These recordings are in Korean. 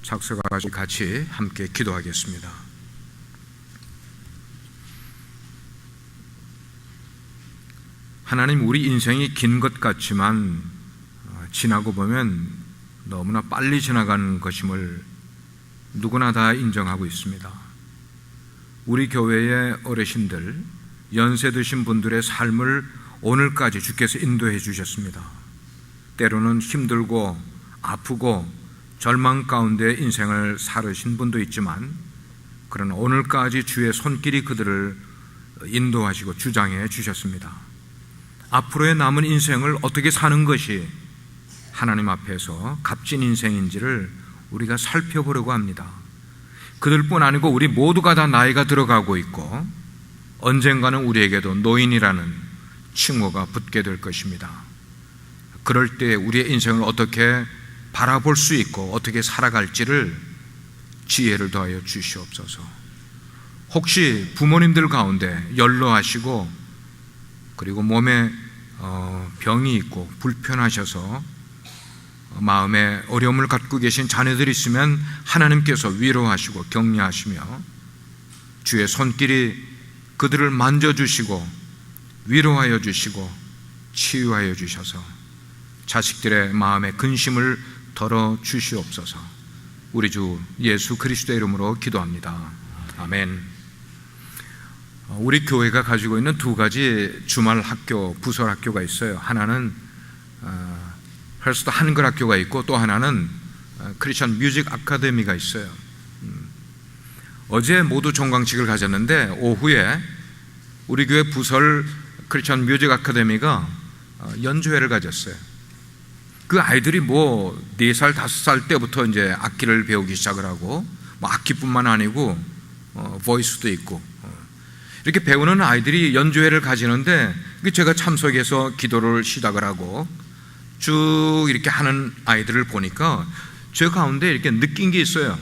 착석하시고 같이 함께 기도하겠습니다. 하나님, 우리 인생이 긴 것 같지만 지나고 보면 너무나 빨리 지나가는 것임을 누구나 다 인정하고 있습니다. 우리 교회의 어르신들, 연세 드신 분들의 삶을 오늘까지 주께서 인도해 주셨습니다. 때로는 힘들고 아프고 절망 가운데 인생을 살으신 분도 있지만, 그러나 오늘까지 주의 손길이 그들을 인도하시고 주장해 주셨습니다. 앞으로의 남은 인생을 어떻게 사는 것이 하나님 앞에서 값진 인생인지를 우리가 살펴보려고 합니다. 그들뿐 아니고 우리 모두가 다 나이가 들어가고 있고 언젠가는 우리에게도 노인이라는 칭호가 붙게 될 것입니다. 그럴 때 우리의 인생을 어떻게 바라볼 수 있고 어떻게 살아갈지를 지혜를 더하여 주시옵소서. 혹시 부모님들 가운데 연로하시고 그리고 몸에 병이 있고 불편하셔서 마음에 어려움을 갖고 계신 자녀들이 있으면 하나님께서 위로하시고 격려하시며 주의 손길이 그들을 만져주시고 위로하여 주시고 치유하여 주셔서 자식들의 마음에 근심을 덜어 주시옵소서. 우리 주 예수 그리스도의 이름으로 기도합니다. 아멘. 우리 교회가 가지고 있는 두 가지 주말 학교, 부설 학교가 있어요. 하나는 헬스도 한글 학교가 있고 또 하나는 크리스천 뮤직 아카데미가 있어요. 어제 모두 종강식을 가졌는데 오후에 우리 교회 부설 크리스천 뮤직 아카데미가 연주회를 가졌어요. 그 아이들이 4살, 5살 때부터 이제 악기를 배우기 시작을 하고 악기뿐만 아니고 보이스도 있고 이렇게 배우는 아이들이 연주회를 가지는데 제가 참석해서 기도를 시작을 하고 쭉 이렇게 하는 아이들을 보니까 저 가운데 이렇게 느낀 게 있어요.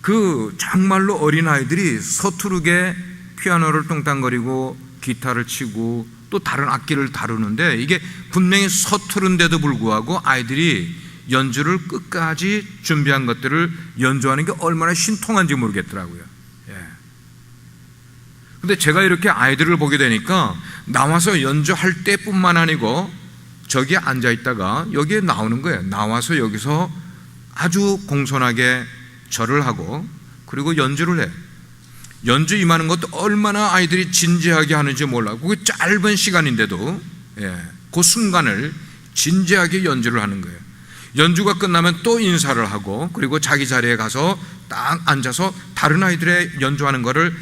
그 정말로 어린 아이들이 서투르게 피아노를 뚱땅거리고 기타를 치고 또 다른 악기를 다루는데 이게 분명히 서투른데도 불구하고 아이들이 연주를 끝까지 준비한 것들을 연주하는 게 얼마나 신통한지 모르겠더라고요. 근데 제가 이렇게 아이들을 보게 되니까 나와서 연주할 때뿐만 아니고 저기 앉아 있다가 여기에 나오는 거예요. 나와서 여기서 아주 공손하게 절을 하고 그리고 연주를 해. 연주 임하는 것도 얼마나 아이들이 진지하게 하는지 몰라. 그게 짧은 시간인데도 그 순간을 진지하게 연주를 하는 거예요. 연주가 끝나면 또 인사를 하고 그리고 자기 자리에 가서 딱 앉아서 다른 아이들의 연주하는 거를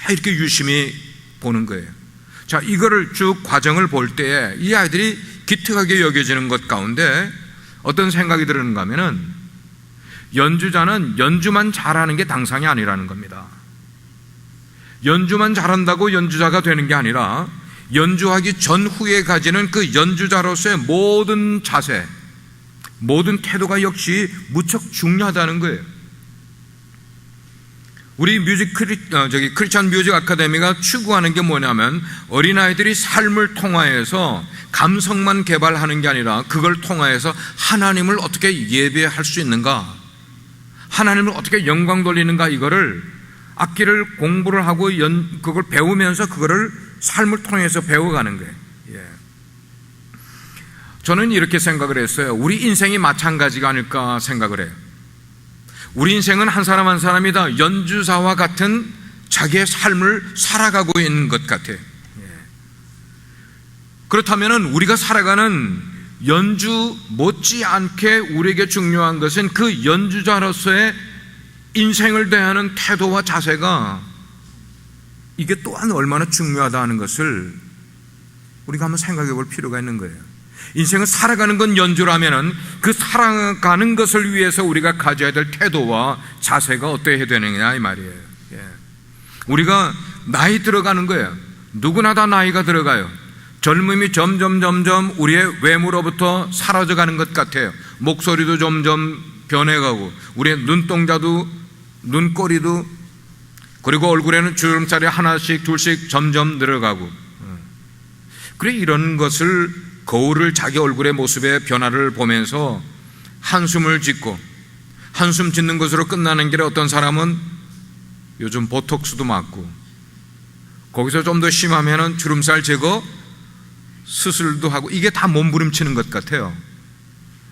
이렇게 유심히 보는 거예요. 자, 이거를 쭉 과정을 볼 때에 이 아이들이 기특하게 여겨지는 것 가운데 어떤 생각이 드는가 하면은 연주자는 연주만 잘하는 게 당상이 아니라는 겁니다. 연주만 잘한다고 연주자가 되는 게 아니라 연주하기 전후에 가지는 그 연주자로서의 모든 자세, 모든 태도가 역시 무척 중요하다는 거예요. 우리 크리스천 뮤직 아카데미가 추구하는 게 뭐냐면 어린아이들이 삶을 통하여서 감성만 개발하는 게 아니라 그걸 통하여서 하나님을 어떻게 예배할 수 있는가, 하나님을 어떻게 영광 돌리는가, 이거를 악기를 공부를 하고 그걸 배우면서 그거를 삶을 통해서 배워가는 거예요. 저는 이렇게 생각을 했어요. 우리 인생이 마찬가지가 아닐까 생각을 해요. 우리 인생은 한 사람 한 사람이 다 연주자와 같은 자기의 삶을 살아가고 있는 것 같아요. 그렇다면 우리가 살아가는 연주 못지않게 우리에게 중요한 것은 그 연주자로서의 인생을 대하는 태도와 자세가 이게 또한 얼마나 중요하다 하는 것을 우리가 한번 생각해 볼 필요가 있는 거예요. 인생을 살아가는 건 연주라면은 그 살아가는 것을 위해서 우리가 가져야 될 태도와 자세가 어떠해야 되느냐 이 말이에요. 우리가 나이 들어가는 거예요. 누구나 다 나이가 들어가요. 젊음이 점점 우리의 외모로부터 사라져가는 것 같아요. 목소리도 점점 변해가고 우리의 눈동자도 눈꼬리도 그리고 얼굴에는 주름살이 하나씩 둘씩 점점 늘어가고 그래 이런 것을 거울을 자기 얼굴의 모습의 변화를 보면서 한숨을 짓고 한숨 짓는 것으로 끝나는 길에 어떤 사람은 요즘 보톡스도 맞고, 거기서 좀 더 심하면은 주름살 제거 수술도 하고, 이게 다 몸부림치는 것 같아요.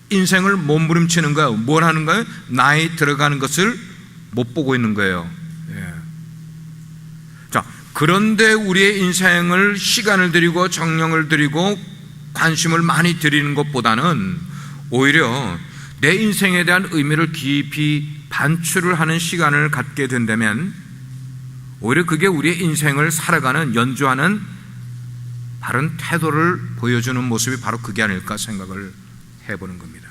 인생을 몸부림치는 거예요. 뭘 하는 거예요? 나이 들어가는 것을 못 보고 있는 거예요. 예. 자, 그런데 우리의 인생을 시간을 들이고 정령을 들이고 관심을 많이 들이는 것보다는 오히려 내 인생에 대한 의미를 깊이 반추를 하는 시간을 갖게 된다면 오히려 그게 우리의 인생을 살아가는, 연주하는 바른 태도를 보여주는 모습이 바로 그게 아닐까 생각을 해보는 겁니다.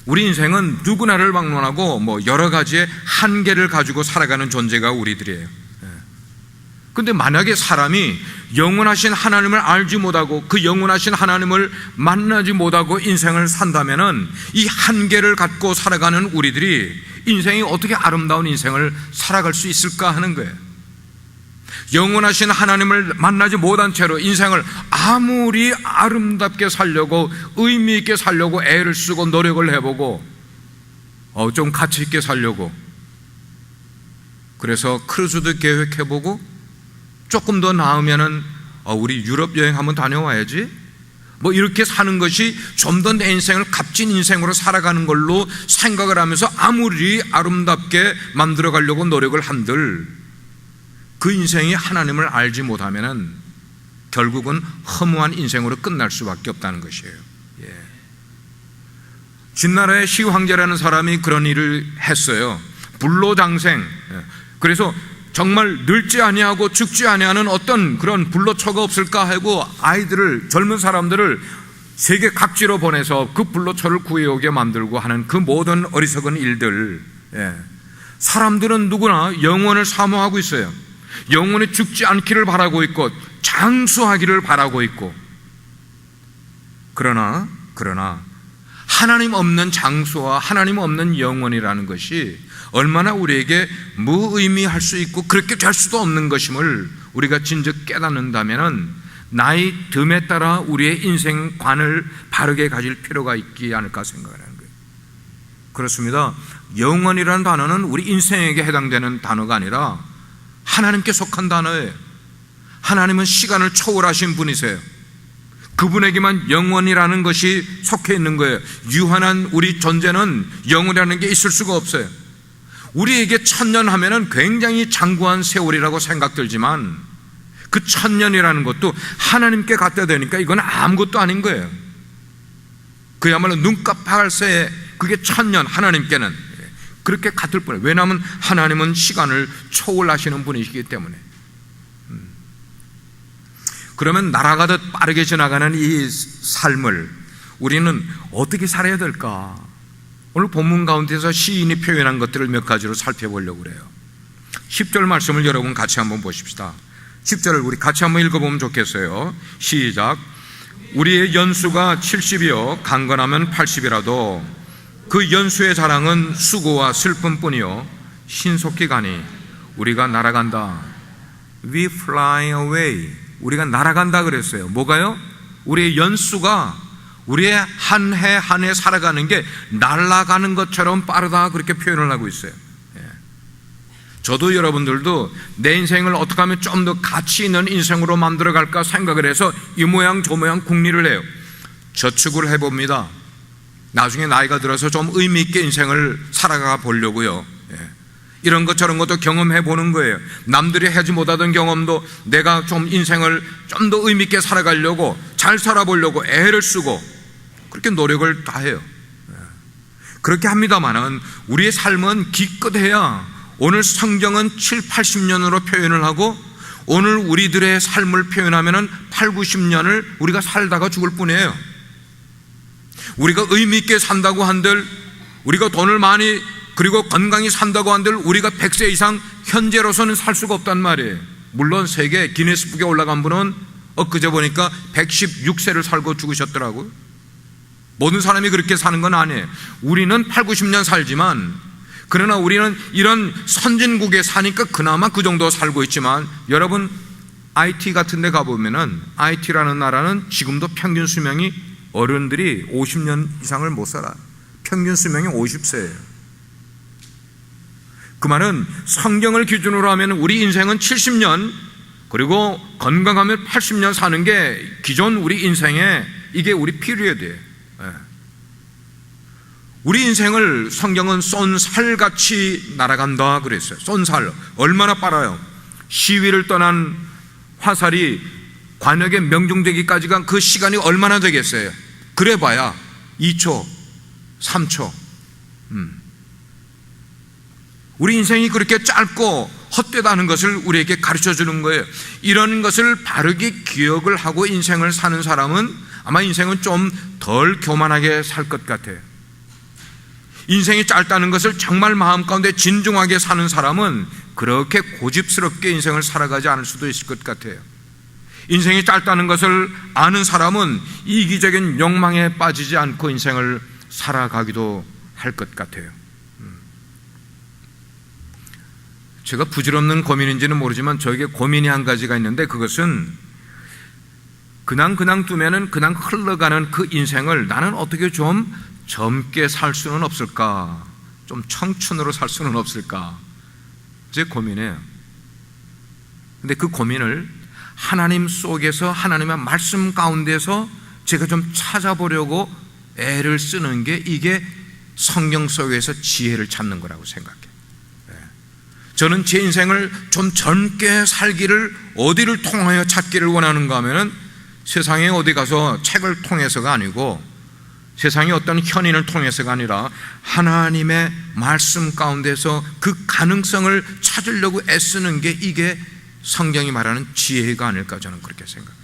우리 인생은 누구나를 막론하고 여러 가지의 한계를 가지고 살아가는 존재가 우리들이에요. 근데 만약에 사람이 영원하신 하나님을 알지 못하고 그 영원하신 하나님을 만나지 못하고 인생을 산다면은 이 한계를 갖고 살아가는 우리들이 인생이 어떻게 아름다운 인생을 살아갈 수 있을까 하는 거예요. 영원하신 하나님을 만나지 못한 채로 인생을 아무리 아름답게 살려고 의미 있게 살려고 애를 쓰고 노력을 해보고 좀 가치 있게 살려고 그래서 크루즈도 계획해보고 조금 더 나으면은 우리 유럽 여행 한번 다녀와야지 이렇게 사는 것이 좀 더 내 인생을 값진 인생으로 살아가는 걸로 생각을 하면서 아무리 아름답게 만들어 가려고 노력을 한들 그 인생이 하나님을 알지 못하면은 결국은 허무한 인생으로 끝날 수밖에 없다는 것이에요. 예. 진나라의 시황제라는 사람이 그런 일을 했어요. 불로장생. 그래서 정말 늙지 아니하고 죽지 아니하는 어떤 그런 불로초가 없을까 하고 아이들을, 젊은 사람들을 세계 각지로 보내서 그 불로초를 구해오게 만들고 하는 그 모든 어리석은 일들. 사람들은 누구나 영원을 사모하고 있어요. 영원히 죽지 않기를 바라고 있고 장수하기를 바라고 있고, 그러나 하나님 없는 장수와 하나님 없는 영원이라는 것이 얼마나 우리에게 무의미할 수 있고 그렇게 될 수도 없는 것임을 우리가 진즉 깨닫는다면 나이 듦에 따라 우리의 인생관을 바르게 가질 필요가 있지 않을까 생각하는 거예요. 그렇습니다. 영원이라는 단어는 우리 인생에게 해당되는 단어가 아니라 하나님께 속한 단어예요. 하나님은 시간을 초월하신 분이세요. 그분에게만 영원이라는 것이 속해 있는 거예요. 유한한 우리 존재는 영원이라는 게 있을 수가 없어요. 우리에게 1000년 하면은 굉장히 장구한 세월이라고 생각들지만 그 1000년이라는 것도 하나님께 갖다 대니까 이건 아무것도 아닌 거예요. 그야말로 눈 깜빡할 새에 그게 1000년, 하나님께는 그렇게 같을 뿐이에요. 왜냐하면 하나님은 시간을 초월하시는 분이시기 때문에. 그러면 날아가듯 빠르게 지나가는 이 삶을 우리는 어떻게 살아야 될까? 오늘 본문 가운데서 시인이 표현한 것들을 몇 가지로 살펴보려고 그래요. 10절 말씀을 여러분 같이 한번 보십시다. 10절을 우리 같이 한번 읽어보면 좋겠어요. 시작. 우리의 연수가 70이요 강건하면 80이라도 그 연수의 자랑은 수고와 슬픔뿐이요 신속히 가니 우리가 날아간다. We fly away. 우리가 날아간다 그랬어요. 뭐가요? 우리의 연수가 우리의 한 해 한 해 살아가는 게 날아가는 것처럼 빠르다 그렇게 표현을 하고 있어요. 저도 여러분들도 내 인생을 어떻게 하면 좀 더 가치 있는 인생으로 만들어 갈까 생각을 해서 이 모양 저 모양 궁리를 해요. 저축을 해봅니다. 나중에 나이가 들어서 좀 의미 있게 인생을 살아가 보려고요. 이런 것 저런 것도 경험해 보는 거예요. 남들이 하지 못하던 경험도 내가 좀 인생을 좀 더 의미 있게 살아가려고 잘 살아보려고 애를 쓰고 그렇게 노력을 다 해요. 그렇게 합니다만은 우리의 삶은 기껏해야 오늘 성경은 7, 80년으로 표현을 하고 오늘 우리들의 삶을 표현하면은 8, 90년을 우리가 살다가 죽을 뿐이에요. 우리가 의미 있게 산다고 한들, 우리가 돈을 많이 그리고 건강히 산다고 한들 우리가 100세 이상 현재로서는 살 수가 없단 말이에요. 물론 세계 기네스북에 올라간 분은 엊그제 보니까 116세를 살고 죽으셨더라고요. 모든 사람이 그렇게 사는 건 아니에요. 우리는 8, 90년 살지만 그러나 우리는 이런 선진국에 사니까 그나마 그 정도 살고 있지만 여러분 IT 같은 데 가보면은 IT라는 나라는 지금도 평균 수명이 어른들이 50년 이상을 못 살아요. 평균 수명이 50세예요. 그 말은 성경을 기준으로 하면 우리 인생은 70년, 그리고 건강하면 80년 사는 게 기존 우리 인생의 이게 우리 피리어드예요. 우리 인생을 성경은 쏜살같이 날아간다 그랬어요. 쏜살 얼마나 빠르요. 시위를 떠난 화살이 관역에 명중되기까지가 그 시간이 얼마나 되겠어요. 그래봐야 2초 3초. 우리 인생이 그렇게 짧고 헛되다는 것을 우리에게 가르쳐 주는 거예요. 이런 것을 바르게 기억을 하고 인생을 사는 사람은 아마 인생은 좀 덜 교만하게 살 것 같아요. 인생이 짧다는 것을 정말 마음 가운데 진중하게 사는 사람은 그렇게 고집스럽게 인생을 살아가지 않을 수도 있을 것 같아요. 인생이 짧다는 것을 아는 사람은 이기적인 욕망에 빠지지 않고 인생을 살아가기도 할 것 같아요. 제가 부질없는 고민인지는 모르지만 저에게 고민이 한 가지가 있는데, 그것은 그냥 두면은 그냥 흘러가는 그 인생을 나는 어떻게 좀 젊게 살 수는 없을까? 좀 청춘으로 살 수는 없을까? 제 고민이에요. 근데 그 고민을 하나님 속에서, 하나님의 말씀 가운데서 제가 좀 찾아보려고 애를 쓰는 게, 이게 성경 속에서 지혜를 찾는 거라고 생각해요. 저는 제 인생을 좀 젊게 살기를 어디를 통하여 찾기를 원하는가 하면은 세상에 어디 가서 책을 통해서가 아니고, 세상의 어떤 현인을 통해서가 아니라 하나님의 말씀 가운데서 그 가능성을 찾으려고 애쓰는 게, 이게 성경이 말하는 지혜가 아닐까, 저는 그렇게 생각해요.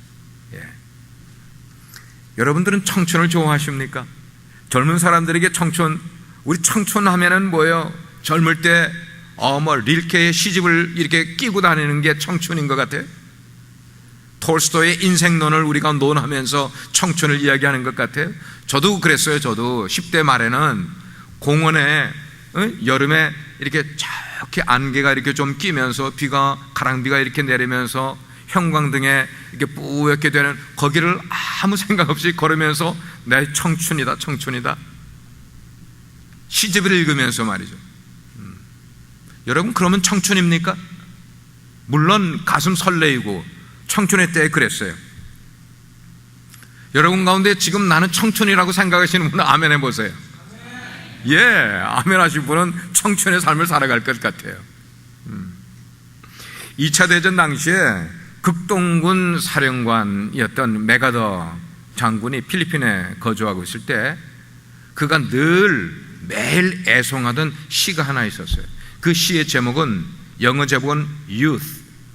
여러분들은 청춘을 좋아하십니까? 젊은 사람들에게 청춘, 우리 청춘 하면은 뭐예요? 젊을 때 릴케의 시집을 이렇게 끼고 다니는 게 청춘인 것 같아요. 톨스토이의 인생론을 우리가 논하면서 청춘을 이야기하는 것 같아요. 저도 그랬어요. 저도 10대 말에는 공원에 여름에 이렇게 저렇게 안개가 이렇게 좀 끼면서 가랑비가 이렇게 내리면서 형광등에 이렇게 뿌옇게 되는 거기를 아무 생각 없이 걸으면서 내 청춘이다, 청춘이다, 시집을 읽으면서 말이죠. 여러분, 그러면 청춘입니까? 물론 가슴 설레이고 청춘의 때에 그랬어요. 여러분 가운데 지금 나는 청춘이라고 생각하시는 분은 아멘 해보세요. 아멘 하신 분은 청춘의 삶을 살아갈 것 같아요. 2차 대전 당시에 극동군 사령관이었던 메가더 장군이 필리핀에 거주하고 있을 때 그가 매일 애송하던 시가 하나 있었어요. 그 시의 제목은, 영어 제목은 youth,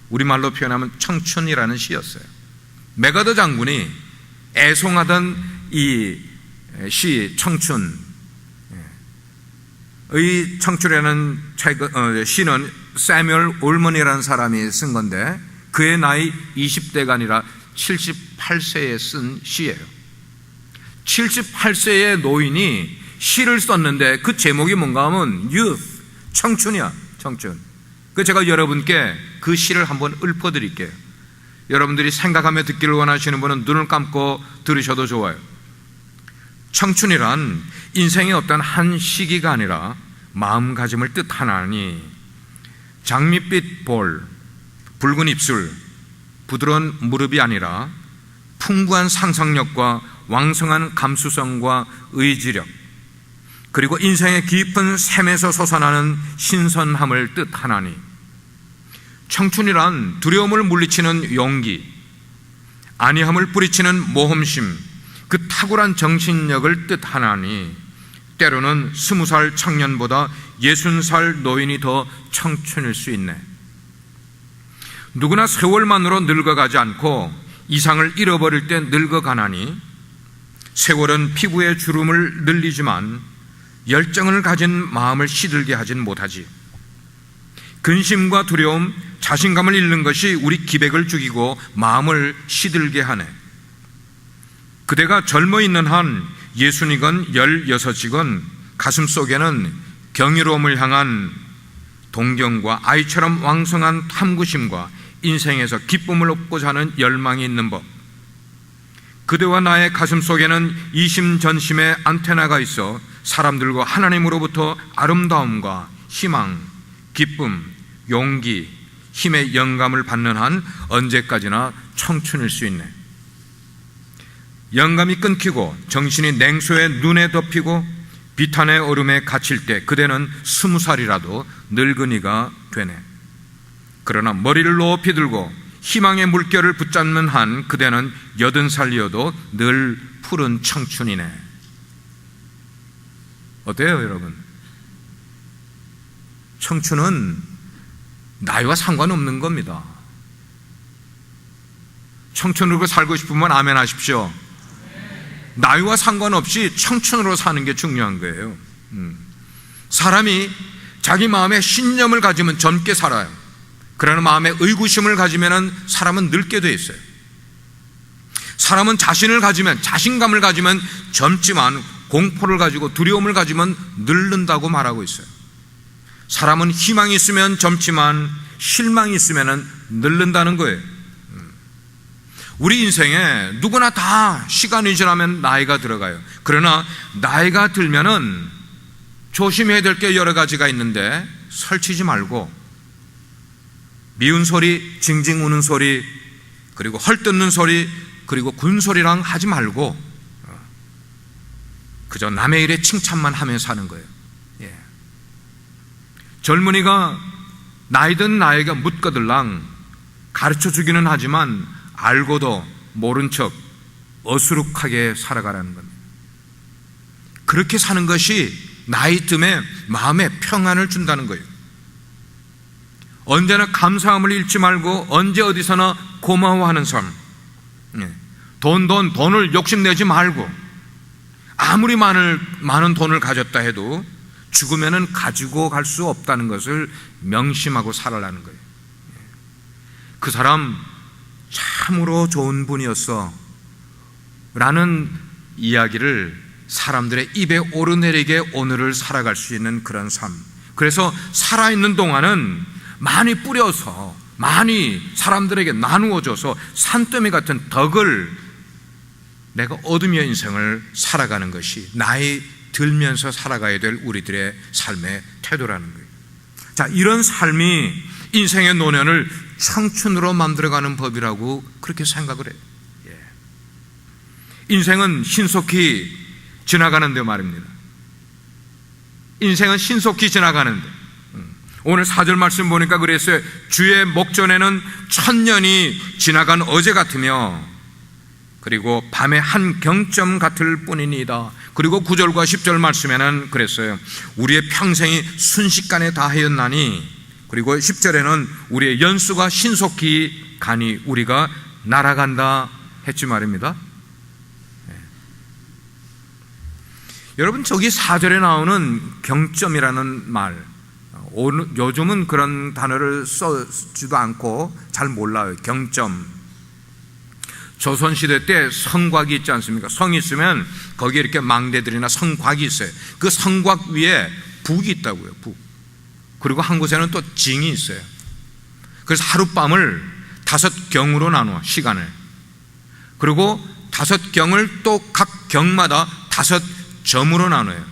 우리말로 표현하면 청춘이라는 시였어요. 메가더 장군이 애송하던 이 시, 청춘의 청춘이라는 시는 세뮤얼 올먼이라는 사람이 쓴 건데, 그의 나이 20대가 아니라 78세에 쓴 시예요. 78세의 노인이 시를 썼는데 그 제목이 뭔가 하면 youth, 청춘이야, 청춘. 제가 여러분께 그 시를 한번 읊어드릴게요. 여러분들이 생각하며 듣기를 원하시는 분은 눈을 감고 들으셔도 좋아요. 청춘이란 인생의 어떤 한 시기가 아니라 마음가짐을 뜻하나니, 장밋빛 볼, 붉은 입술, 부드러운 무릎이 아니라 풍부한 상상력과 왕성한 감수성과 의지력, 그리고 인생의 깊은 샘에서 솟아나는 신선함을 뜻하나니, 청춘이란 두려움을 물리치는 용기, 안이함을 뿌리치는 모험심, 그 탁월한 정신력을 뜻하나니, 때로는 20살 청년보다 60살 노인이 더 청춘일 수 있네. 누구나 세월만으로 늙어가지 않고 이상을 잃어버릴 때 늙어가나니, 세월은 피부의 주름을 늘리지만 열정을 가진 마음을 시들게 하진 못하지. 근심과 두려움, 자신감을 잃는 것이 우리 기백을 죽이고 마음을 시들게 하네. 그대가 젊어 있는 한 60이건 16이건 가슴속에는 경이로움을 향한 동경과 아이처럼 왕성한 탐구심과 인생에서 기쁨을 얻고자 하는 열망이 있는 법. 그대와 나의 가슴속에는 이심전심의 안테나가 있어 사람들과 하나님으로부터 아름다움과 희망, 기쁨, 용기, 힘의 영감을 받는 한 언제까지나 청춘일 수 있네. 영감이 끊기고 정신이 냉소에 눈에 덮이고 비탄의 얼음에 갇힐 때 그대는 20살이라도 늙은이가 되네. 그러나 머리를 높이 들고 희망의 물결을 붙잡는 한 그대는 80살이어도 늘 푸른 청춘이네. 어때요, 여러분? 청춘은 나이와 상관없는 겁니다. 청춘으로 살고 싶으면 아멘 하십시오. 나이와 상관없이 청춘으로 사는 게 중요한 거예요. 사람이 자기 마음에 신념을 가지면 젊게 살아요. 그러나 마음에 의구심을 가지면 사람은 늙게 돼 있어요. 사람은 자신을 가지면, 자신감을 가지면 젊지만 공포를 가지고 두려움을 가지면 늙는다고 말하고 있어요. 사람은 희망이 있으면 젊지만 실망이 있으면 늙는다는 거예요. 우리 인생에 누구나 다 시간이 지나면 나이가 들어가요. 그러나 나이가 들면은 조심해야 될 게 여러 가지가 있는데 설치지 말고 미운 소리, 징징 우는 소리, 그리고 헐뜯는 소리, 그리고 군소리랑 하지 말고 그저 남의 일에 칭찬만 하면서 사는 거예요. 예. 젊은이가 나이든 나이가 묻거들랑 가르쳐주기는 하지만 알고도 모른 척 어수룩하게 살아가라는 겁니다. 그렇게 사는 것이 나이 뜸에 마음에 평안을 준다는 거예요. 언제나 감사함을 잃지 말고 언제 어디서나 고마워하는 삶. 돈을 욕심내지 말고 아무리 많은 돈을 가졌다 해도 죽으면은 가지고 갈 수 없다는 것을 명심하고 살아라는 거예요. 그 사람 참으로 좋은 분이었어 라는 이야기를 사람들의 입에 오르내리게 오늘을 살아갈 수 있는 그런 삶. 그래서 살아있는 동안은 많이 뿌려서 많이 사람들에게 나누어줘서 산더미 같은 덕을 내가 얻으며 인생을 살아가는 것이 나이 들면서 살아가야 될 우리들의 삶의 태도라는 거예요. 자, 이런 삶이 인생의 노년을 청춘으로 만들어가는 법이라고 그렇게 생각을 해요. 예. 인생은 신속히 지나가는데 말입니다. 인생은 신속히 지나가는데 오늘 4절 말씀 보니까 그랬어요. 주의 목전에는 1000년이 지나간 어제 같으며 그리고 밤의 한 경점 같을 뿐이니이다. 그리고 9절과 10절 말씀에는 그랬어요. 우리의 평생이 순식간에 다하였나니, 그리고 10절에는 우리의 연수가 신속히 가니 우리가 날아간다 했지 말입니다. 네. 여러분, 저기 4절에 나오는 경점이라는 말, 요즘은 그런 단어를 써지도 않고 잘 몰라요. 경점. 조선시대 때 성곽이 있지 않습니까? 성이 있으면 거기에 이렇게 망대들이나 성곽이 있어요. 그 성곽 위에 북이 있다고요. 북. 그리고 한 곳에는 또 징이 있어요. 그래서 하룻밤을 5경으로 나누어, 시간을. 그리고 5경을 또 각 경마다 5점으로 나눠요.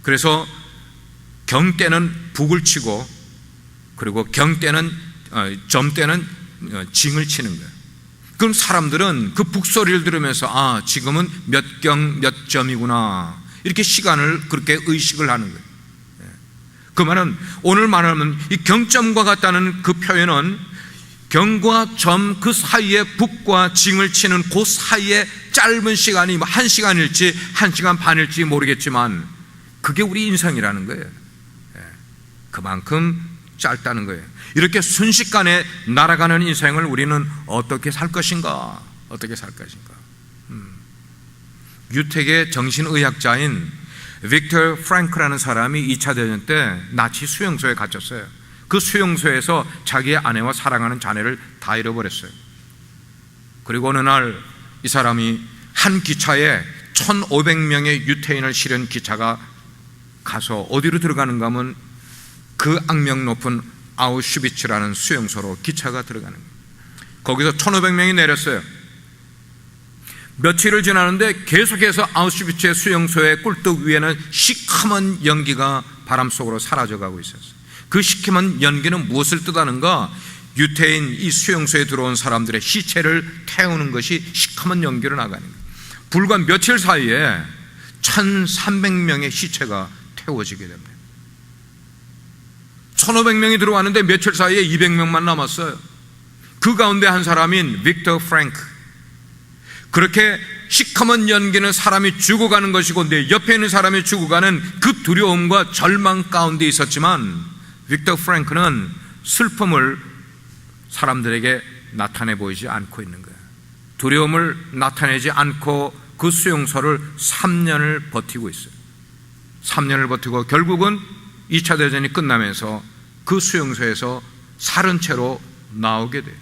그래서 경 때는 북을 치고, 그리고 경 때는 점 때는 징을 치는 거예요. 그럼 사람들은 그 북소리를 들으면서 아, 지금은 몇 경 몇 점이구나, 이렇게 시간을 그렇게 의식을 하는 거예요. 그 말은 오늘 말하면 이 경점과 같다는 그 표현은 경과 점 그 사이에 북과 징을 치는 그 사이에 짧은 시간이 1시간일지 1시간 반일지 모르겠지만 그게 우리 인생이라는 거예요. 그만큼 짧다는 거예요. 이렇게 순식간에 날아가는 인생을 우리는 어떻게 살 것인가? 어떻게 살 것인가? 유택의 정신의학자인 빅터 프랭크라는 사람이 2차 대전 때 나치 수용소에 갇혔어요. 그 수용소에서 자기의 아내와 사랑하는 자녀를 다 잃어버렸어요. 그리고 어느 날 이 사람이 한 기차에 1500명의 유태인을 실은 기차가 가서 어디로 들어가는가 하면 그 악명 높은 아우슈비츠라는 수용소로 기차가 들어가는 거예요. 거기서 1500명이 내렸어요. 며칠을 지나는데 계속해서 아우슈비츠의 수용소의 꿀떡 위에는 시커먼 연기가 바람 속으로 사라져가고 있었어요. 그 시커먼 연기는 무엇을 뜻하는가? 유태인 이 수용소에 들어온 사람들의 시체를 태우는 것이 시커먼 연기로 나가는 거예요. 불과 며칠 사이에 1,300명의 시체가 태워지게 됩니다. 1,500명이 들어왔는데 며칠 사이에 200명만 남았어요. 그 가운데 한 사람인 빅터 프랭크, 그렇게 시커먼 연기는 사람이 죽어가는 것이고 내 옆에 있는 사람이 죽어가는 그 두려움과 절망 가운데 있었지만 빅터 프랭크는 슬픔을 사람들에게 나타내 보이지 않고 있는 거예요. 두려움을 나타내지 않고 그 수용소를 3년을 버티고 있어요. 3년을 버티고 결국은 2차 대전이 끝나면서 그 수용소에서 살은 채로 나오게 돼요.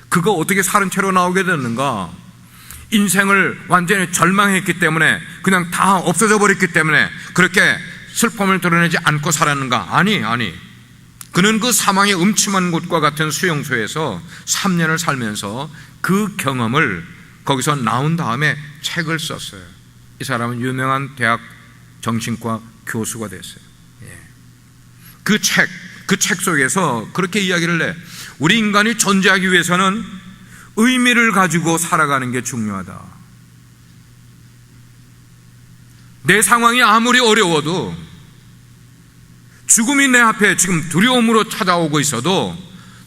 그가 어떻게 살은 채로 나오게 됐는가? 인생을 완전히 절망했기 때문에, 그냥 다 없어져 버렸기 때문에 그렇게 슬픔을 드러내지 않고 살았는가? 아니. 그는 그 사망의 음침한 곳과 같은 수용소에서 3년을 살면서 그 경험을 거기서 나온 다음에 책을 썼어요. 이 사람은 유명한 대학 정신과 교수가 됐어요. 그 책 속에서 그렇게 이야기를 해. 우리 인간이 존재하기 위해서는 의미를 가지고 살아가는 게 중요하다. 내 상황이 아무리 어려워도, 죽음이 내 앞에 지금 두려움으로 찾아오고 있어도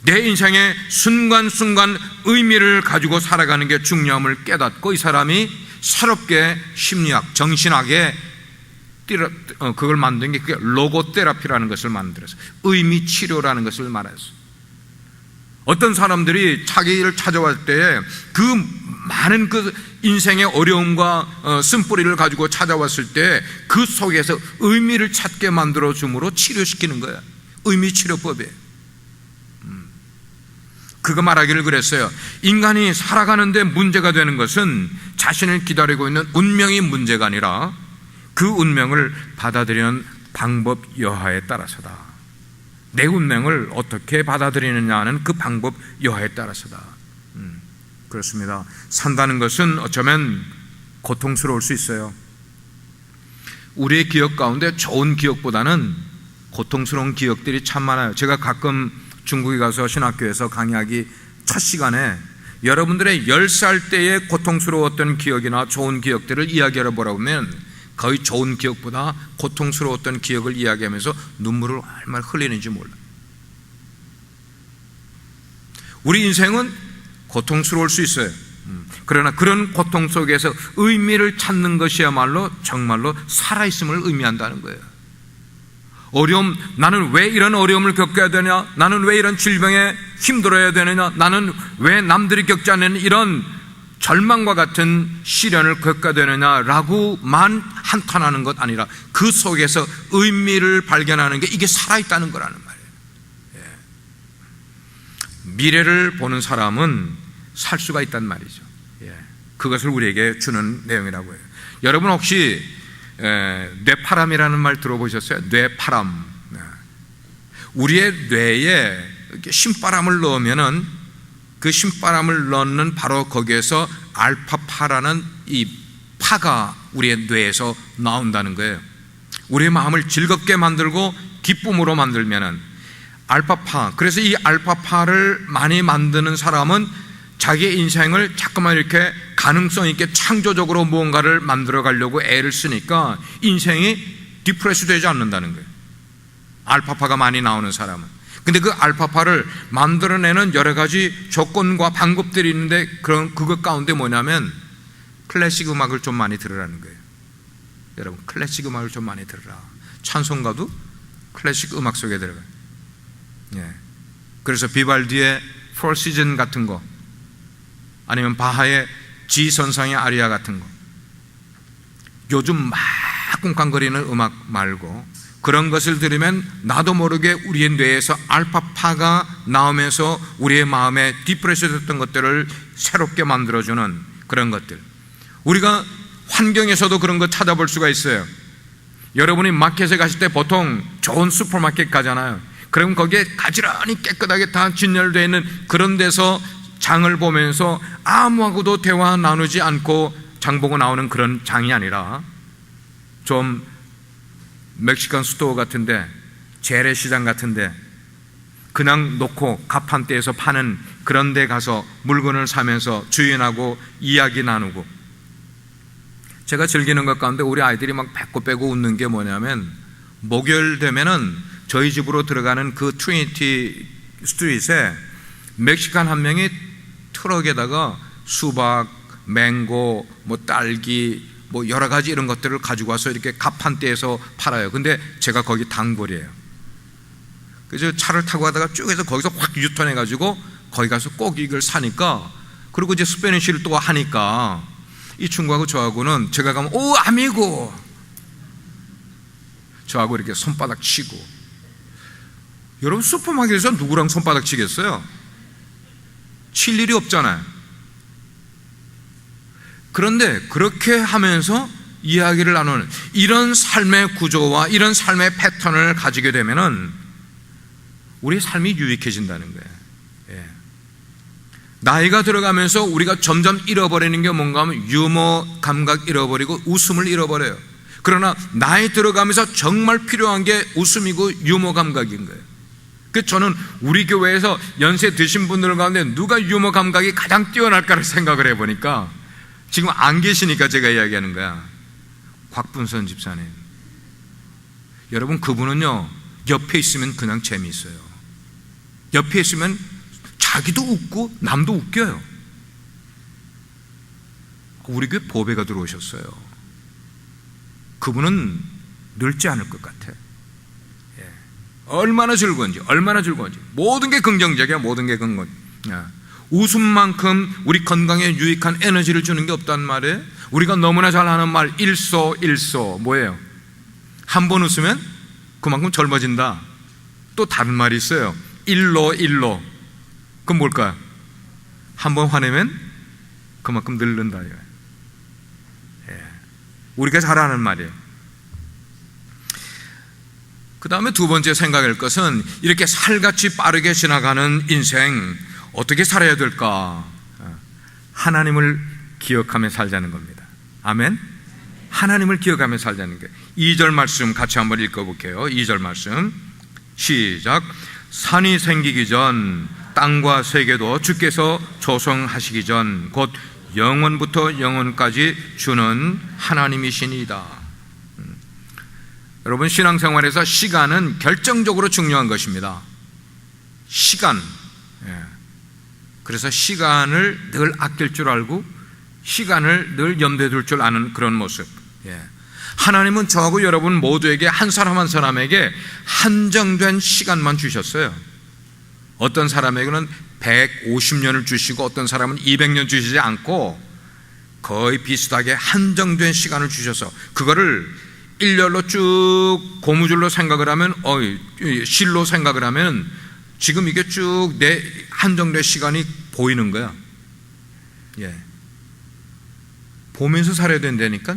내 인생의 순간순간 의미를 가지고 살아가는 게 중요함을 깨닫고 이 사람이 새롭게 심리학, 정신학에 그걸 만든 게 그게 로고테라피라는 것을 만들어서 의미 치료라는 것을 말했어요. 어떤 사람들이 자기를 찾아올 때에 그 많은 그 인생의 어려움과 쓴뿌리를 가지고 찾아왔을 때 그 속에서 의미를 찾게 만들어 줌으로 치료시키는 거야. 의미 치료법이에요. 그가 말하기를 그랬어요. 인간이 살아가는데 문제가 되는 것은 자신을 기다리고 있는 운명이 문제가 아니라 그 운명을 받아들이는 방법 여하에 따라서다. 내 운명을 어떻게 받아들이느냐 하는 그 방법 여하에 따라서다. 그렇습니다. 산다는 것은 어쩌면 고통스러울 수 있어요. 우리의 기억 가운데 좋은 기억보다는 고통스러운 기억들이 참 많아요. 제가 가끔 중국에 가서 신학교에서 강의하기 첫 시간에 여러분들의 10살 때의 고통스러웠던 기억이나 좋은 기억들을 이야기하러 보라고 하면 거의 좋은 기억보다 고통스러웠던 기억을 이야기하면서 눈물을 얼마나 흘리는지 몰라. 우리 인생은 고통스러울 수 있어요. 그러나 그런 고통 속에서 의미를 찾는 것이야말로 정말로 살아있음을 의미한다는 거예요. 어려움, 나는 왜 이런 어려움을 겪어야 되냐? 나는 왜 이런 질병에 힘들어야 되느냐? 나는 왜 남들이 겪지 않는 이런 절망과 같은 시련을 겪어야 되느냐라고만 한탄하는 것 아니라 그 속에서 의미를 발견하는 게 이게 살아있다는 거라는 말이에요. 미래를 보는 사람은 살 수가 있단 말이죠. 그것을 우리에게 주는 내용이라고 해요. 여러분 혹시 뇌파람이라는 말 들어보셨어요? 뇌파람. 우리의 뇌에 신바람을 넣으면은 그 신바람을 넣는 바로 거기에서 알파파라는 이 파가 우리의 뇌에서 나온다는 거예요. 우리의 마음을 즐겁게 만들고 기쁨으로 만들면은 알파파, 그래서 이 알파파를 많이 만드는 사람은 자기의 인생을 자꾸만 이렇게 가능성 있게 창조적으로 무언가를 만들어 가려고 애를 쓰니까 인생이 디프레스 되지 않는다는 거예요. 알파파가 많이 나오는 사람은. 근데 그 알파파를 만들어내는 여러 가지 조건과 방법들이 있는데 그것 가운데 뭐냐면 클래식 음악을 좀 많이 들으라는 거예요. 여러분 클래식 음악을 좀 많이 들으라. 찬송가도 클래식 음악 속에 들어가요. 그래서 비발디의 Four Seasons 같은 거, 아니면 바하의 지선상의 아리아 같은 거, 요즘 막 꿍깡거리는 음악 말고 그런 것을 들으면 나도 모르게 우리의 뇌에서 알파파가 나오면서 우리의 마음에 디프레스 됐던 것들을 새롭게 만들어주는 그런 것들. 우리가 환경에서도 그런 거 찾아볼 수가 있어요. 여러분이 마켓에 가실 때 보통 좋은 슈퍼마켓 가잖아요. 그럼 거기에 가지런히 깨끗하게 다 진열되어 있는 그런 데서 장을 보면서 아무하고도 대화 나누지 않고 장보고 나오는 그런 장이 아니라 좀 멕시칸 스토어 같은데, 재래시장 같은데 그냥 놓고 가판대에서 파는 그런 데 가서 물건을 사면서 주인하고 이야기 나누고. 제가 즐기는 것 가운데 우리 아이들이 막 배꼽 빼고 웃는 게 뭐냐면, 목요일 되면은 저희 집으로 들어가는 그 트리니티 스트리트에 멕시칸 한 명이 트럭에다가 수박, 맹고, 뭐 딸기, 뭐 여러 가지 이런 것들을 가지고 와서 이렇게 가판대에서 팔아요. 근데 제가 거기 단골이에요. 그래서 차를 타고 가다가 쭉 해서 거기서 확 유턴해 가지고 거기 가서 꼭 이걸 사니까, 그리고 이제 스페니쉬를 또 하니까 이 친구하고 저하고는, 제가 가면 오 아미고, 저하고 이렇게 손바닥 치고. 여러분, 슈퍼마켓에서 누구랑 손바닥 치겠어요? 칠 일이 없잖아요. 그런데 그렇게 하면서 이야기를 나누는 이런 삶의 구조와 이런 삶의 패턴을 가지게 되면은 우리 삶이 유익해진다는 거예요. 예. 나이가 들어가면서 우리가 점점 잃어버리는 게 뭔가 하면 유머 감각 잃어버리고 웃음을 잃어버려요. 그러나 나이 들어가면서 정말 필요한 게 웃음이고 유머 감각인 거예요. 그래서 저는 우리 교회에서 연세 드신 분들 가운데 누가 유머 감각이 가장 뛰어날까를 생각을 해보니까, 지금 안 계시니까 제가 이야기하는 거야. 곽분선 집사님. 여러분, 그분은요 옆에 있으면 그냥 재미있어요. 옆에 있으면 자기도 웃고 남도 웃겨요. 우리 교회 보배가 들어오셨어요. 그분은 늙지 않을 것 같아. 예. 얼마나 즐거운지, 얼마나 즐거운지. 모든 게 긍정적이야. 모든 게 긍정. 웃음만큼 우리 건강에 유익한 에너지를 주는 게 없단 말이에요. 우리가 너무나 잘 하는 말, 일소일소. 뭐예요? 한 번 웃으면 그만큼 젊어진다. 또 다른 말이 있어요. 일로. 그건 뭘까요? 한 번 화내면 그만큼 늙는다. 예. 우리가 잘 하는 말이에요. 그 다음에 두 번째 생각할 것은, 이렇게 살같이 빠르게 지나가는 인생 어떻게 살아야 될까? 하나님을 기억하며 살자는 겁니다. 아멘. 하나님을 기억하며 살자는 게. 2절 말씀 같이 한번 읽어볼게요. 2절 말씀 시작. 산이 생기기 전 땅과 세계도 주께서 조성하시기 전 곧 영원부터 영원까지 주는 하나님이시니이다. 여러분, 신앙생활에서 시간은 결정적으로 중요한 것입니다. 시간. 그래서 시간을 늘 아낄 줄 알고 시간을 늘 염두에 둘 줄 아는 그런 모습. 하나님은 저하고 여러분 모두에게, 한 사람 한 사람에게 한정된 시간만 주셨어요. 어떤 사람에게는 150년을 주시고 어떤 사람은 200년 주시지 않고 거의 비슷하게 한정된 시간을 주셔서 그거를 일렬로 쭉 고무줄로 생각을 하면, 실로 생각을 하면 지금 이게 쭉 내 한정된 시간이 보이는 거야. 예. 보면서 살아야 된다니까.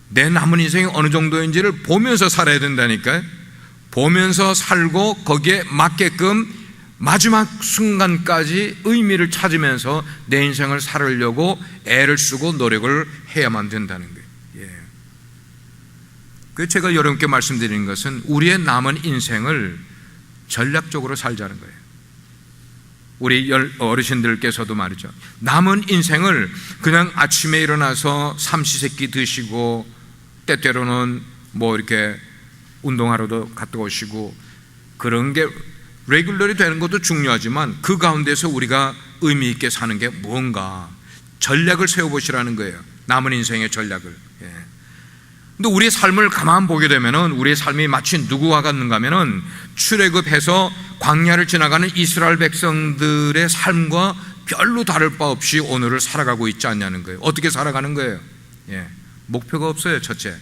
내 남은 인생이 어느 정도인지를 보면서 살아야 된다니까요. 보면서 살고 거기에 맞게끔 마지막 순간까지 의미를 찾으면서 내 인생을 살으려고 애를 쓰고 노력을 해야만 된다는 거예요. 예. 그래서 제가 여러분께 말씀드리는 것은 우리의 남은 인생을 전략적으로 살자는 거예요. 우리 어르신들께서도 말이죠, 남은 인생을 그냥 아침에 일어나서 삼시세끼 드시고 때때로는 뭐 이렇게 운동하러도 갔다 오시고 그런 게 레귤러리 되는 것도 중요하지만 그 가운데서 우리가 의미 있게 사는 게 뭔가 전략을 세워보시라는 거예요. 남은 인생의 전략을. 근데 우리의 삶을 가만 보게 되면은 우리의 삶이 마치 누구와 같는가 하면은 출애굽해서 광야를 지나가는 이스라엘 백성들의 삶과 별로 다를 바 없이 오늘을 살아가고 있지 않냐는 거예요. 어떻게 살아가는 거예요? 목표가 없어요. 첫째,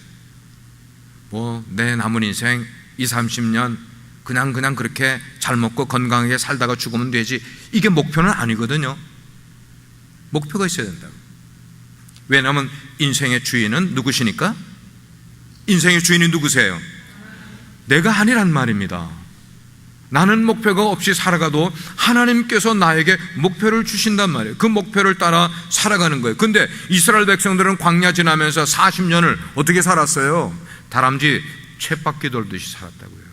내 남은 인생 20, 30년 그냥 그렇게 잘 먹고 건강하게 살다가 죽으면 되지, 이게 목표는 아니거든요. 목표가 있어야 된다고. 왜냐하면 인생의 주인은 누구시니까? 인생의 주인이 누구세요? 내가 아니란 말입니다. 나는 목표가 없이 살아가도 하나님께서 나에게 목표를 주신단 말이에요. 그 목표를 따라 살아가는 거예요. 근데 이스라엘 백성들은 광야 지나면서 40년을 어떻게 살았어요? 다람쥐 쳇바퀴 돌듯이 살았다고요.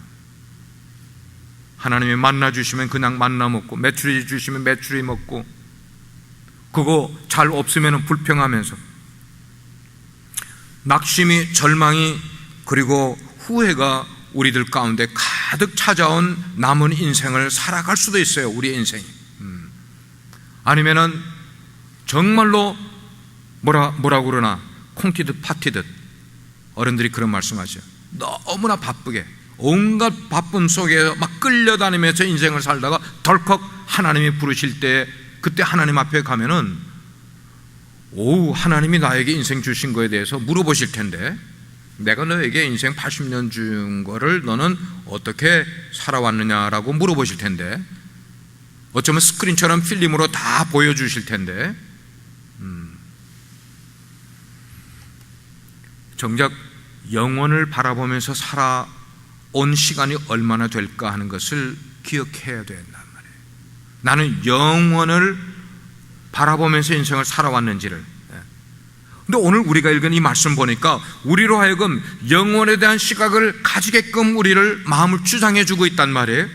하나님이 만나 주시면 그냥 만나 먹고, 메추리 주시면 메추리 먹고, 그거 잘 없으면 불평하면서, 낙심이, 절망이, 그리고 후회가 우리들 가운데 가득 찾아온 남은 인생을 살아갈 수도 있어요. 우리의 인생이. 아니면은 정말로 뭐라고 그러나 콩튀듯 파튀듯, 어른들이 그런 말씀하죠. 너무나 바쁘게 온갖 바쁨 속에 막 끌려다니면서 인생을 살다가 덜컥 하나님이 부르실 때, 그때 하나님 앞에 가면은 하나님이 나에게 인생 주신 거에 대해서 물어보실 텐데, 내가 너에게 인생 80년 준 거를 너는 어떻게 살아왔느냐라고 물어보실 텐데, 어쩌면 스크린처럼 필름으로 다 보여주실 텐데, 정작 영원을 바라보면서 살아온 시간이 얼마나 될까 하는 것을 기억해야 된단 말이에요. 나는 영원을 바라보면서 인생을 살아왔는지를. 근데 오늘 우리가 읽은 이 말씀 보니까 우리로 하여금 영원에 대한 시각을 가지게끔 우리를 마음을 주장해 주고 있단 말이에요.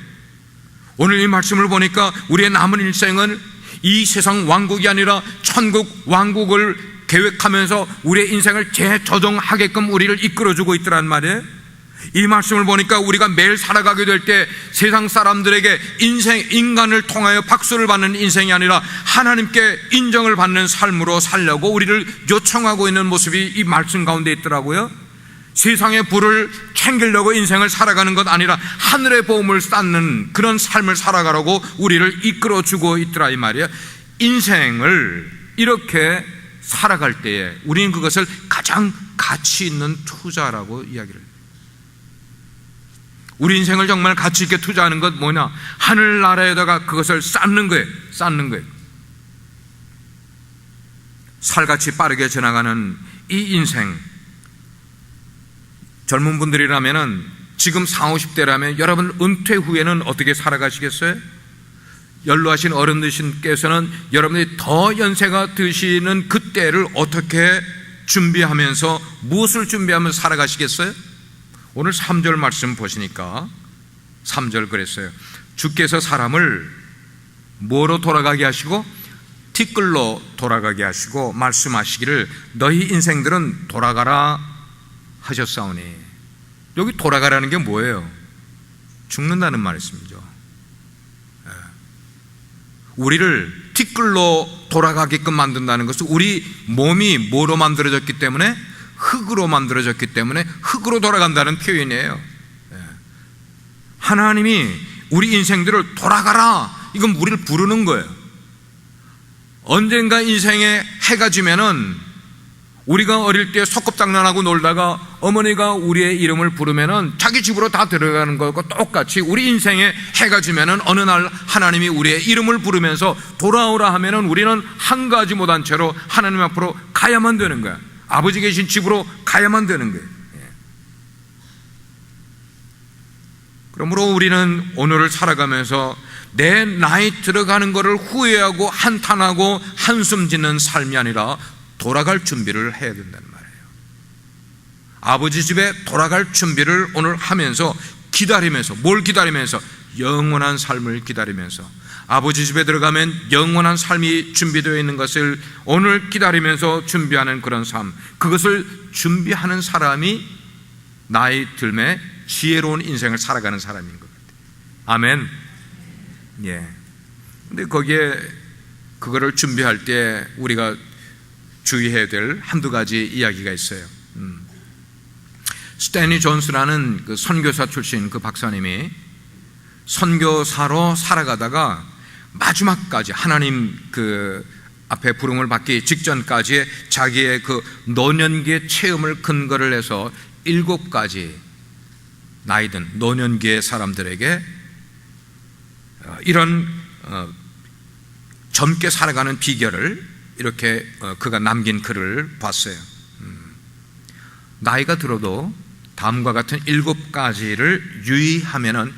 오늘 이 말씀을 보니까 우리의 남은 일생은 이 세상 왕국이 아니라 천국 왕국을 계획하면서 우리의 인생을 재조정하게끔 우리를 이끌어주고 있더란 말이에요. 이 말씀을 보니까 우리가 매일 살아가게 될 때 세상 사람들에게 인간을 통하여 박수를 받는 인생이 아니라 하나님께 인정을 받는 삶으로 살려고 우리를 요청하고 있는 모습이 이 말씀 가운데 있더라고요. 세상의 부를 챙기려고 인생을 살아가는 것 아니라 하늘의 보험을 쌓는 그런 삶을 살아가라고 우리를 이끌어주고 있더라 이 말이에요. 인생을 이렇게 살아갈 때에 우리는 그것을 가장 가치 있는 투자라고 이야기를 해요. 우리 인생을 정말 가치 있게 투자하는 것 뭐냐? 하늘나라에다가 그것을 쌓는 거예요. 쌓는 거예요. 살같이 빠르게 지나가는 이 인생, 젊은 분들이라면은 지금 40, 50대라면 여러분 은퇴 후에는 어떻게 살아가시겠어요? 연로하신 어른들께서는 여러분들이 더 연세가 드시는 그때를 어떻게 준비하면서, 무엇을 준비하면서 살아가시겠어요? 오늘 3절 말씀 보시니까 3절 그랬어요. 주께서 사람을 뭐로 돌아가게 하시고? 티끌로 돌아가게 하시고 말씀하시기를 너희 인생들은 돌아가라 하셨사오니. 여기 돌아가라는 게 뭐예요? 죽는다는 말씀이죠. 우리를 티끌로 돌아가게끔 만든다는 것은 우리 몸이 뭐로 만들어졌기 때문에? 흙으로 만들어졌기 때문에 흙으로 돌아간다는 표현이에요. 하나님이 우리 인생들을 돌아가라, 이건 우리를 부르는 거예요. 언젠가 인생에 해가 지면은, 우리가 어릴 때 소꿉장난하고 놀다가 어머니가 우리의 이름을 부르면은 자기 집으로 다 들어가는 것과 똑같이 우리 인생에 해가 지면은 어느 날 하나님이 우리의 이름을 부르면서 돌아오라 하면은 우리는 한 가지 못한 채로 하나님 앞으로 가야만 되는 거야. 아버지 계신 집으로 가야만 되는 거예요. 그러므로 우리는 오늘을 살아가면서 내 나이 들어가는 것을 후회하고 한탄하고 한숨 짓는 삶이 아니라 돌아갈 준비를 해야 된다는 말이에요. 아버지 집에 돌아갈 준비를 오늘 하면서 기다리면서, 뭘 기다리면서? 영원한 삶을 기다리면서, 아버지 집에 들어가면 영원한 삶이 준비되어 있는 것을 오늘 기다리면서 준비하는 그런 삶, 그것을 준비하는 사람이 나이 들매 지혜로운 인생을 살아가는 사람인 것 같아요. 아멘. 예. 근데 거기에 그거를 준비할 때 우리가 주의해야 될 한두 가지 이야기가 있어요. 스탠리 존스라는 그 선교사 출신 그 박사님이 선교사로 살아가다가 마지막까지 하나님 그 앞에 부름을 받기 직전까지 자기의 그 노년기의 체험을 근거를 해서 7가지 나이든 노년기의 사람들에게 이런 젊게 살아가는 비결을 이렇게 그가 남긴 글을 봤어요. 나이가 들어도 다음과 같은 7가지를 유의하면은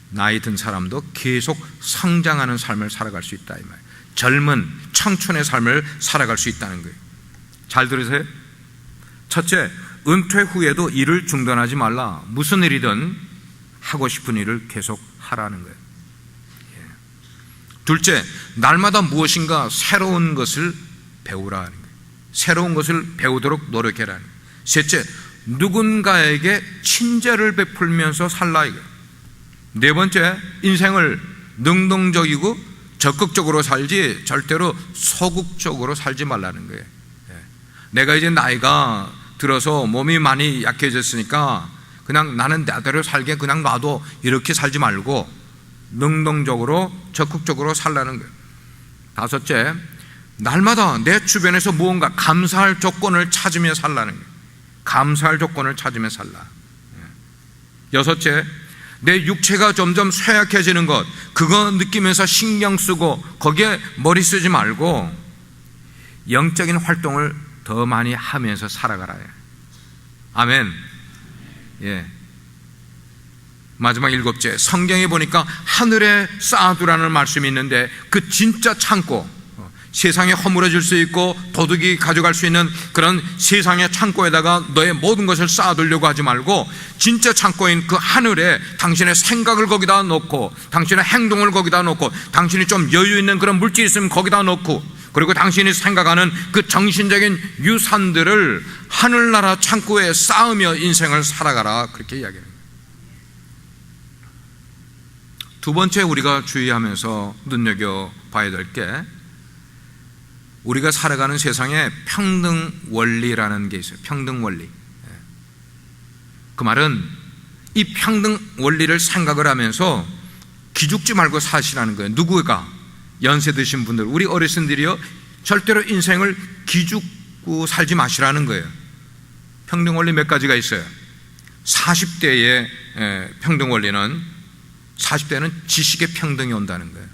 나이 든 사람도 계속 성장하는 삶을 살아갈 수 있다 이 말이에요. 젊은 청춘의 삶을 살아갈 수 있다는 거예요. 잘 들으세요. 첫째, 은퇴 후에도 일을 중단하지 말라. 무슨 일이든 하고 싶은 일을 계속 하라는 거예요. 둘째, 날마다 무엇인가 새로운 것을 배우라는 거예요. 새로운 것을 배우도록 노력해라는 거예요. 셋째, 누군가에게 친절을 베풀면서 살라 이거예요. 네 번째, 인생을 능동적이고 적극적으로 살지 절대로 소극적으로 살지 말라는 거예요. 내가 이제 나이가 들어서 몸이 많이 약해졌으니까 그냥 나는 나대로 살게 그냥 놔도 이렇게 살지 말고 능동적으로 적극적으로 살라는 거예요. 다섯째, 날마다 내 주변에서 무언가 감사할 조건을 찾으며 살라는 거예요. 감사할 조건을 찾으며 살라. 여섯째, 내 육체가 점점 쇠약해지는 것, 그거 느끼면서 신경 쓰고 거기에 머리 쓰지 말고 영적인 활동을 더 많이 하면서 살아가라. 아멘. 예. 마지막 일곱째, 성경에 보니까 하늘에 쌓아두라는 말씀이 있는데 그 진짜 창고, 세상에 허물어질 수 있고 도둑이 가져갈 수 있는 그런 세상의 창고에다가 너의 모든 것을 쌓아두려고 하지 말고 진짜 창고인 그 하늘에 당신의 생각을 거기다 놓고 당신의 행동을 거기다 놓고 당신이 좀 여유 있는 그런 물질이 있으면 거기다 놓고 그리고 당신이 생각하는 그 정신적인 유산들을 하늘나라 창고에 쌓으며 인생을 살아가라, 그렇게 이야기합니다. 두 번째 우리가 주의하면서 눈여겨봐야 될 게, 우리가 살아가는 세상에 평등 원리라는 게 있어요. 평등 원리. 그 말은 이 평등 원리를 생각을 하면서 기죽지 말고 사시라는 거예요. 누구가? 연세 드신 분들, 우리 어르신들이요, 절대로 인생을 기죽고 살지 마시라는 거예요. 평등 원리 몇 가지가 있어요. 40대의 평등 원리는, 40대는 지식의 평등이 온다는 거예요.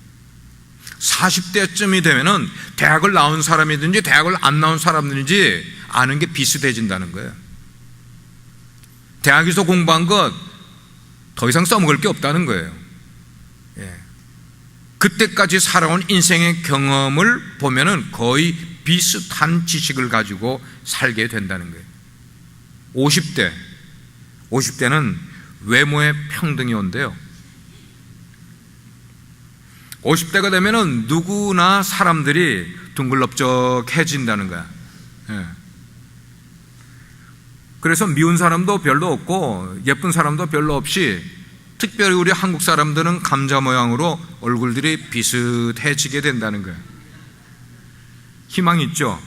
40대쯤이 되면은 대학을 나온 사람이든지 대학을 안 나온 사람들인지 아는 게 비슷해진다는 거예요. 대학에서 공부한 것 더 이상 써먹을 게 없다는 거예요. 예. 그때까지 살아온 인생의 경험을 보면은 거의 비슷한 지식을 가지고 살게 된다는 거예요. 50대는 외모의 평등이 온대요. 50대가 되면은 누구나 사람들이 둥글럽적해진다는 거야. 예. 그래서 미운 사람도 별로 없고 예쁜 사람도 별로 없이 특별히 우리 한국 사람들은 감자 모양으로 얼굴들이 비슷해지게 된다는 거예요. 희망 있죠?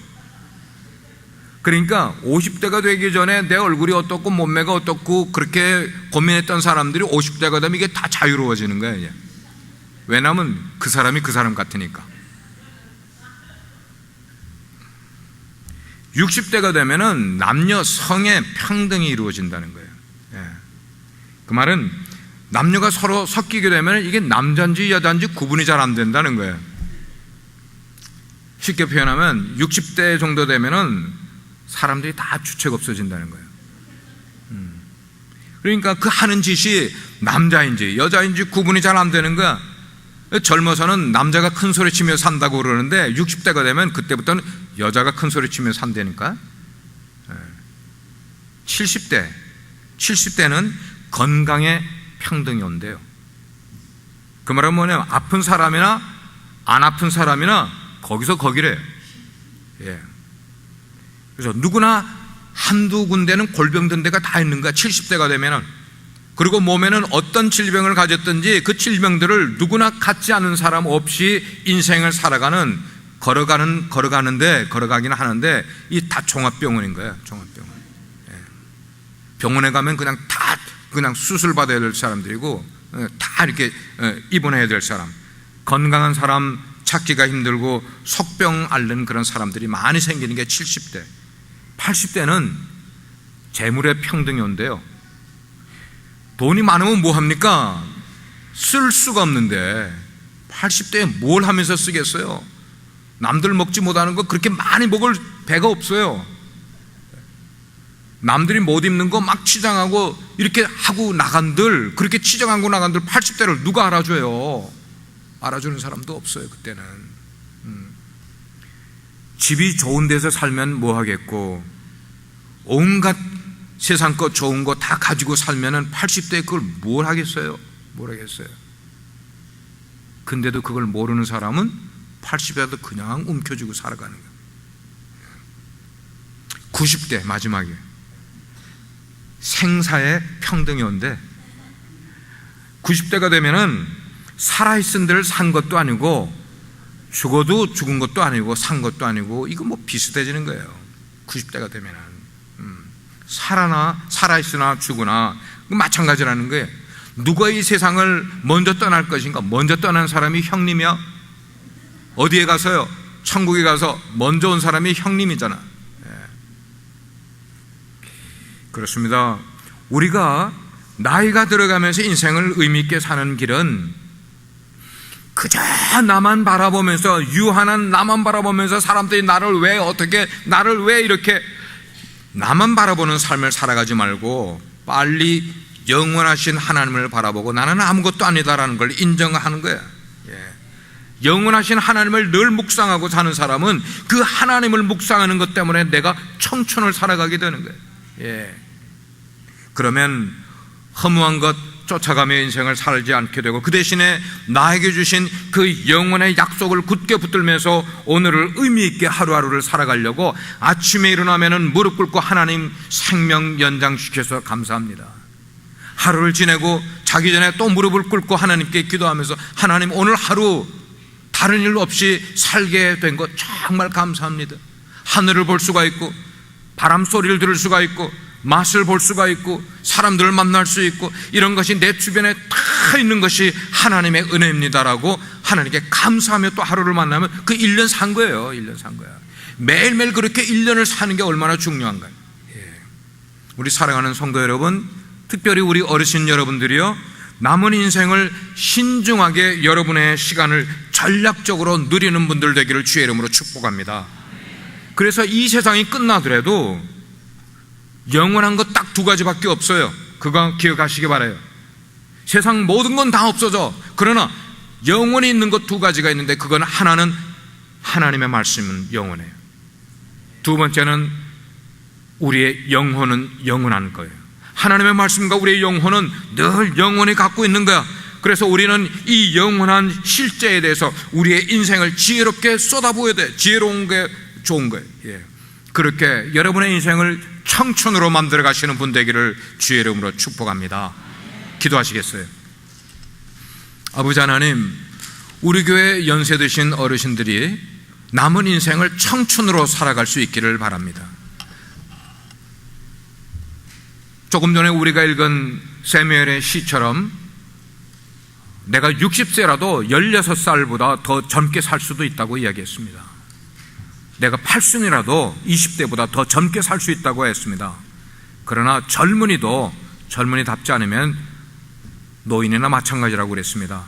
그러니까 50대가 되기 전에 내 얼굴이 어떻고 몸매가 어떻고 그렇게 고민했던 사람들이 50대가 되면 이게 다 자유로워지는 거예요. 왜냐하면 그 사람이 그 사람 같으니까. 60대가 되면은 남녀 성의 평등이 이루어진다는 거예요. 예. 그 말은 남녀가 서로 섞이게 되면 이게 남자인지 여자인지 구분이 잘 안 된다는 거예요. 쉽게 표현하면 60대 정도 되면은 사람들이 다 주책 없어진다는 거예요. 그러니까 그 하는 짓이 남자인지 여자인지 구분이 잘 안 되는 거야. 젊어서는 남자가 큰 소리 치며 산다고 그러는데 60대가 되면 그때부터는 여자가 큰 소리 치며 산다니까. 70대는 건강에 평등이 온대요. 그 말은 뭐냐면 아픈 사람이나 안 아픈 사람이나 거기서 거기래요. 예. 그래서 누구나 한두 군데는 골병 든 데가 다 있는 거야. 70대가 되면은. 그리고 몸에는 어떤 질병을 가졌든지 그 질병들을 누구나 갖지 않은 사람 없이 인생을 살아가는, 걸어가기는 하는데 이 다 종합병원인 거예요. 종합병원. 예. 병원에 가면 그냥 수술 받아야 될 사람들이고 다 이렇게 입원해야 될 사람, 건강한 사람 찾기가 힘들고 속병 앓는 그런 사람들이 많이 생기는 게 70대. 80대는 재물의 평등이 온대요. 돈이 많으면 뭐 합니까? 쓸 수가 없는데 80대에 뭘 하면서 쓰겠어요? 남들 먹지 못하는 거 그렇게 많이 먹을 배가 없어요. 남들이 못 입는 거 막 치장하고 이렇게 하고 나간들, 그렇게 치장하고 나간들 80대를 누가 알아줘요? 알아주는 사람도 없어요. 그때는 집이 좋은 데서 살면 뭐 하겠고, 온갖 세상 것 좋은 거 다 가지고 살면은 80대에 그걸 뭘 하겠어요? 뭘 하겠어요? 근데도 그걸 모르는 사람은 80대도 그냥 움켜쥐고 살아가는 거예요. 90대 마지막에 생사의 평등이 온대. 90대가 되면은 살아있은 데를 산 것도 아니고, 죽어도 죽은 것도 아니고, 산 것도 아니고, 이거 뭐 비슷해지는 거예요. 90대가 되면은 살아있으나 죽으나 마찬가지라는 거예요. 누가 이 세상을 먼저 떠날 것인가? 먼저 떠난 사람이 형님이야. 어디에 가서요? 천국에 가서 먼저 온 사람이 형님이잖아. 그렇습니다. 우리가 나이가 들어가면서 인생을 의미 있게 사는 길은 그저 나만 바라보면서, 유한한 나만 바라보면서 사람들이 나를 왜 이렇게 나만 바라보는 삶을 살아가지 말고 빨리 영원하신 하나님을 바라보고 나는 아무것도 아니다라는 걸 인정하는 거야. 영원하신 하나님을 늘 묵상하고 사는 사람은 그 하나님을 묵상하는 것 때문에 내가 청춘을 살아가게 되는 거예요. 그러면 허무한 것 쫓아가며 인생을 살지 않게 되고, 그 대신에 나에게 주신 그 영원의 약속을 굳게 붙들면서 오늘을 의미 있게 하루하루를 살아가려고 아침에 일어나면 무릎 꿇고 하나님 생명 연장시켜서 감사합니다. 하루를 지내고 자기 전에 또 무릎을 꿇고 하나님께 기도하면서, 하나님 오늘 하루 다른 일 없이 살게 된 것 정말 감사합니다. 하늘을 볼 수가 있고, 바람 소리를 들을 수가 있고, 맛을 볼 수가 있고, 사람들을 만날 수 있고, 이런 것이 내 주변에 다 있는 것이 하나님의 은혜입니다라고 하나님께 감사하며 또 하루를 만나면 그 1년 산 거예요. 1년 산 거야. 매일매일 그렇게 1년을 사는 게 얼마나 중요한가요? 우리 사랑하는 성도 여러분, 특별히 우리 어르신 여러분들이요, 남은 인생을 신중하게 여러분의 시간을 전략적으로 누리는 분들 되기를 주의 이름으로 축복합니다. 그래서 이 세상이 끝나더라도 영원한 것 딱 2가지밖에 없어요. 그거 기억하시기 바라요. 세상 모든 건 다 없어져. 그러나 영원히 있는 것 2가지가 있는데, 그건 하나는 하나님의 말씀은 영원해요. 2번째는 우리의 영혼은 영원한 거예요. 하나님의 말씀과 우리의 영혼은 늘 영원히 갖고 있는 거야. 그래서 우리는 이 영원한 실제에 대해서 우리의 인생을 지혜롭게 쏟아부어야 돼. 지혜로운 게 좋은 거예요. 그렇게 여러분의 인생을 청춘으로 만들어 가시는 분 되기를 주의 이름으로 축복합니다. 기도하시겠어요? 아버지 하나님, 우리 교회 연세 드신 어르신들이 남은 인생을 청춘으로 살아갈 수 있기를 바랍니다. 조금 전에 우리가 읽은 세무엘의 시처럼 내가 60세라도 16살보다 더 젊게 살 수도 있다고 이야기했습니다. 내가 80이라도 20대보다 더 젊게 살 수 있다고 했습니다. 그러나 젊은이답지 않으면 노인이나 마찬가지라고 그랬습니다.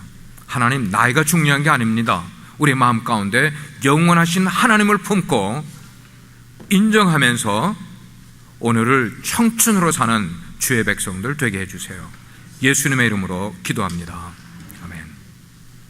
하나님, 나이가 중요한 게 아닙니다. 우리 마음 가운데 영원하신 하나님을 품고 인정하면서 오늘을 청춘으로 사는 주의 백성들 되게 해주세요. 예수님의 이름으로 기도합니다.